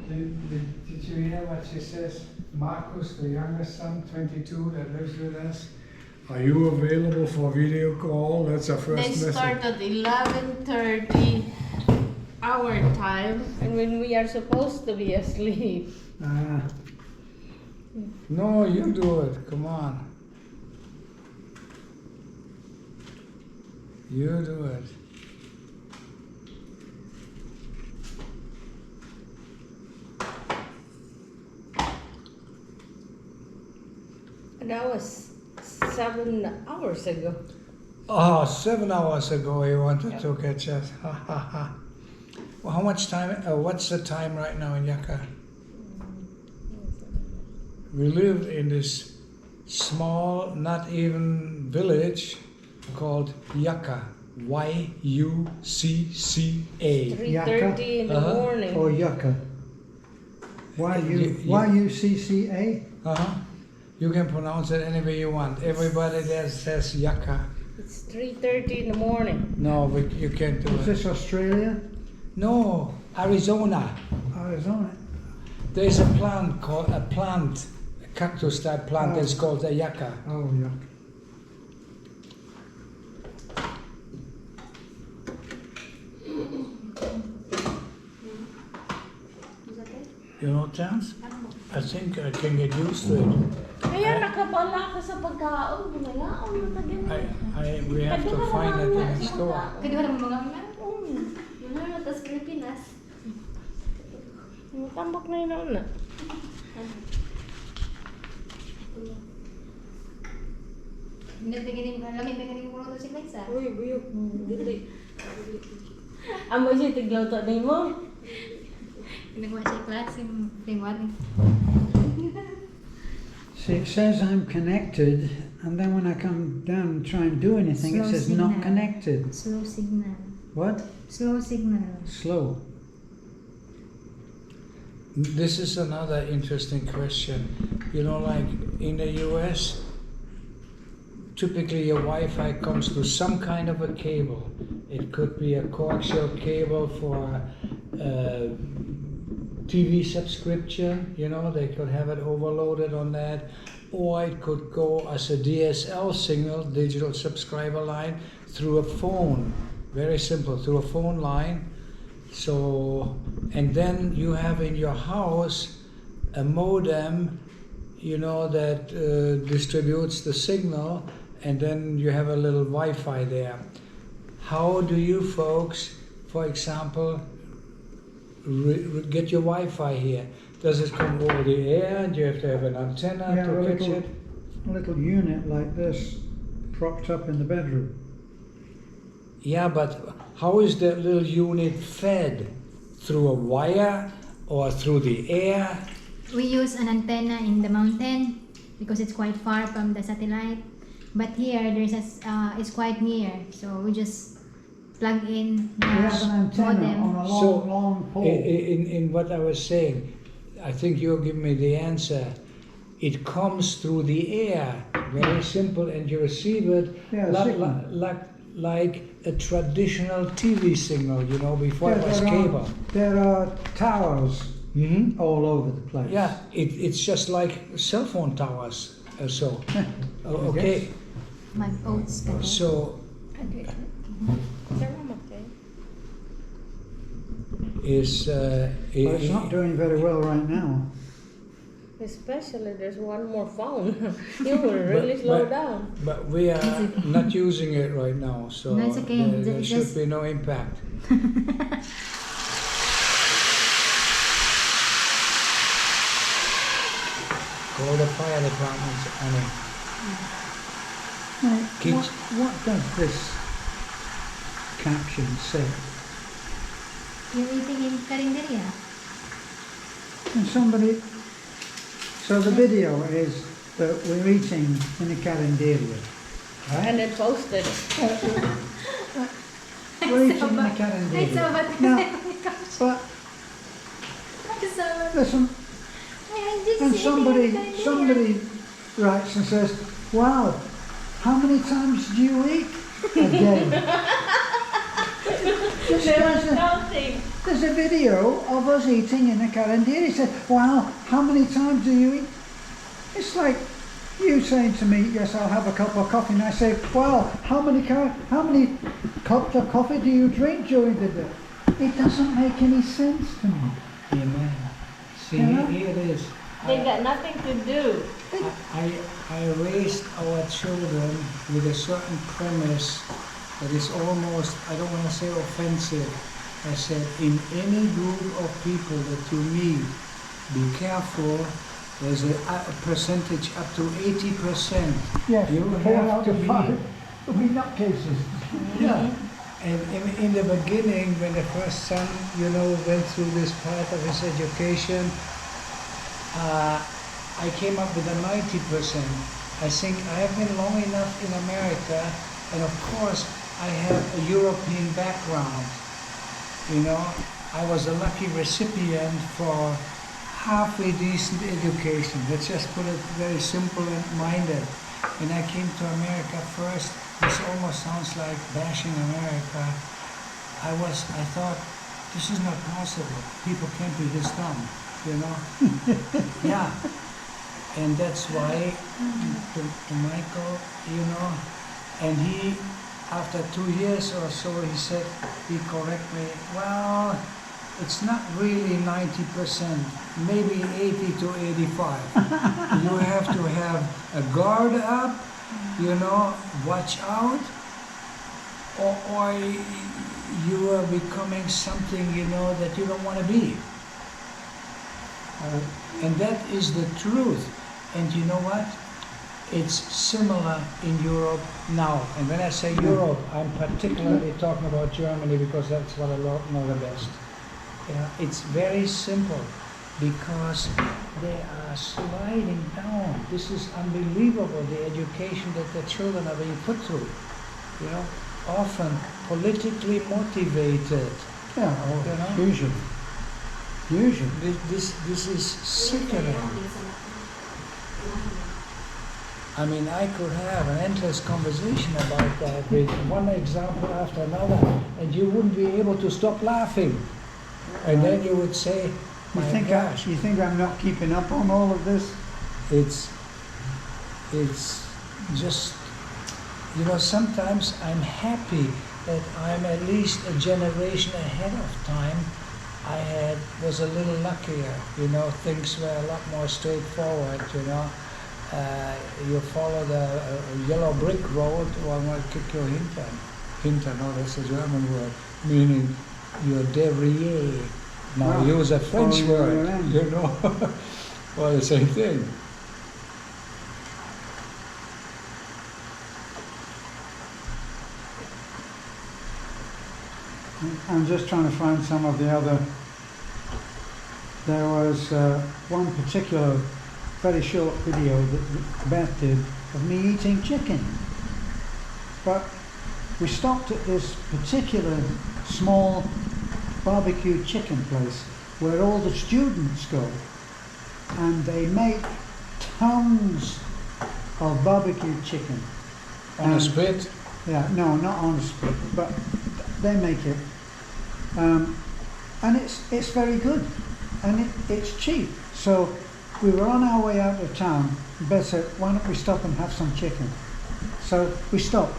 Did you hear what she says? Marcus, the youngest son, 22, that lives with us. Are you available for video call? That's our first message. They start at 11:30 our time, and when we are supposed to be asleep. No, you do it. Come on. You do it. That was 7 hours ago. Oh, 7 hours ago you wanted to catch us. Ha ha ha. Well, how much time, what's the time right now in Yaka? We live in this small, not even village called Yaka. Y-U-C-C-A. 3:30 in the morning. Or Yucca. Y-U-C-C-A? You can pronounce it any way you want. Everybody there says Yaka. It's 3:30 in the morning. No, but you can't do Is it. this Australia? No, Arizona. Arizona? There's a plant called a cactus type plant that's called a yucca. Oh, yuck. You know, Chance? I think I can get used to it. Kaya nakabala ka sa pagkaon, bumayaon mo tagay. We have to find it in the store. Kaya di ba naman mga mga? Yun na, tas Pilipinas. Tambak na yun na. Hindi tingin ko, lamig tingin ko to si Maisa. Uy, buyok. Dili. Amo siya tiglaw to na mo. Pinagawa siya klase, tingwan. See, it says I'm connected, and then when I come down and try and do anything, it Slow says not signal. connected. Slow signal. What? Slow signal. Slow. This is another interesting question. You know, like in the US, typically your Wi-Fi comes through some kind of a cable. It could be a coaxial cable for TV subscription, you know, they could have it overloaded on that, or it could go as a DSL signal, digital subscriber line, through a phone. Very simple, through a phone line. So, and then you have in your house a modem, you know, that distributes the signal, and then you have a little Wi-Fi there. How do you folks, for example, get your Wi-Fi here? Does it come over the air? Do you have to have an antenna to catch it? A little unit like this, propped up in the bedroom. Yeah, but how is that little unit fed? Through a wire or through the air? We use an antenna in the mountain because it's quite far from the satellite. But here, it's quite near, so we just plug in the We have an antenna modem. on a long pole. In what I was saying, I think you're giving me the answer. It comes through the air, very simple, and you receive it like a traditional TV signal, you know, before it was cable. There are towers all over the place. Yeah, it's just like cell phone towers or so. Okay. My oats. So But it's not doing very well right now. Especially there's one more phone. You will really slow down. But we are not using it right now, so No, it's okay. there should be no impact. Call the fire department, Annie. What does this caption say? You're eating in Carinderia. And so the video is that we're eating in a carinderia. And then posted. We're eating in a carinderia. Now, but listen, and somebody writes and says, "Wow, how many times do you eat a day?" There's nothing. there's a video of us eating in the Carandier. He said, wow, how many times do you eat? It's like you saying to me, yes, I'll have a cup of coffee. And I say, well, how many cups of coffee do you drink during the day? It doesn't make any sense to me. Amen. See, You know? here it is. They got nothing to do. I raised our children with a certain premise that is almost, I don't want to say offensive. I said, in any group of people that you meet, be careful. There's a percentage up to 80%. Yes, You 4 have out to of be. 5 will be nutcases. Yeah. And in the beginning, when the first son, went through this part of his education, I came up with a 90%. I think I have been long enough in America, and of course, I have a European background. I was a lucky recipient for halfway decent education. Let's just put it very simple and minded. When I came to America first, this almost sounds like bashing America. I thought, this is not possible. People can't be this dumb, Yeah. And that's why to Michael, and he, after 2 years or so, he corrected me, well, it's not really 90%, maybe 80 to 85. You have to have a guard up, watch out, or you are becoming something, that you don't want to be. And that is the truth. And you know what? It's similar in Europe now. And when I say Europe, I'm particularly talking about Germany because that's what I know the best. It's very simple because they are sliding down. This is unbelievable, the education that the children are being put through. Often politically motivated. Yeah, usually. This is sickening. I mean, I could have an endless conversation about that with one example after another, and you wouldn't be able to stop laughing. And then you would say, my gosh. You think I'm not keeping up on all of this? It's just, sometimes I'm happy that I'm at least a generation ahead of time. Was a little luckier, things were a lot more straightforward, you follow the yellow brick road, or I'm going to kick your hintern. Hintern, no, that's a German word, meaning your derrière. Now use a French word, well, the same thing. I'm just trying to find some of the other. There was one particular very short video that Beth did of me eating chicken. But we stopped at this particular small barbecue chicken place where all the students go, and they make tons of barbecue chicken. On a spit? Yeah, no, not on a spit, but they make it. And it's very good, and it's cheap. So we were on our way out of town. Beth said, why don't we stop and have some chicken? So we stopped.